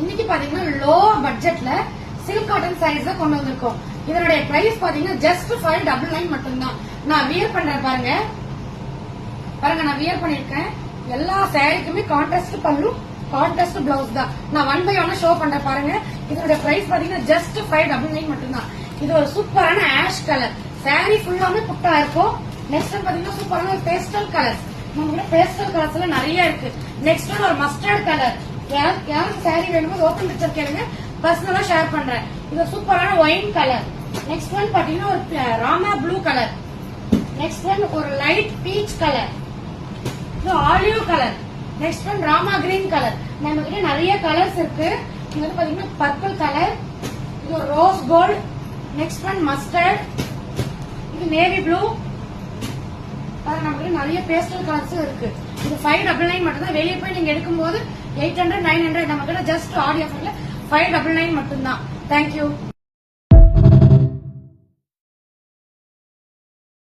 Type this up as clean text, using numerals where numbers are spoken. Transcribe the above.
இன்னைக்கு பாத்தீங்கன்னா லோ பட்ஜெட்ல சில்க் காட்டன் சாரீஸ் கொண்டு வந்திருக்கோம். இதனுடைய பிரைஸ் பாத்தீங்கன்னா ஜஸ்ட் 599 மட்டும்தான். நான் வியர் பண்றேன் பாருங்க. நான் வியர் பண்ணிருக்கேன். எல்லா சாரிக்குமே கான்ட்ராஸ்ட் பல்லு, கான்ட்ராஸ்ட் பிளவுஸ் தான். நான் 1 by 1 ஷோ பண்றேன் பாருங்க. இதோட பிரைஸ் பாத்தீங்கன்னா ஜஸ்ட் 599 மட்டும்தான். இது ஒரு சூப்பரான ஆஷ் கலர். சாரி ஃபுல்லாமே புட்டா இருக்கும். நெக்ஸ்ட் பாத்தீங்கன்னா சூப்பரான ஒரு பேஸ்டல் கலர். நம்ம பேஸ்டல் கலர்ஸ் எல்லாம் நிறைய இருக்கு. நெக்ஸ்ட் ஒரு மஸ்டர்ட் கலர். யாருக்கு சாரி வேணுமோ ஓபன் பிக்சர் கேளுங்க, பர்சனலா ஷேர் பண்றேன். இது சூப்பரான ஒயின் கலர். நெக்ஸ்ட் ஒன் பாத்தீங்கன்னா ஒரு Rama blue colour. Next one ஒரு லைட் பீச் கலர். இது olive colour. Next one Rama green colour. நம்ம கிட்ட நிறைய கலர்ஸ் இருக்கு. இது வந்து பாத்தீங்கன்னா பர்பிள் கலர். இது ஒரு rose gold. Next one mustard. இது நேவி ப்ளூ. நம்ம கிட்ட நிறைய பேஸ்டல் கலர்ஸ் இருக்கு. இது 599 மட்டும் தான். வெளியே போய் நீங்க எடுக்கும் போது 800 900 நம்ம கிட்ட ஜஸ்ட் ஆடி ஆஃபர்ல 599 மட்டும் தான். தேங்க்யூ.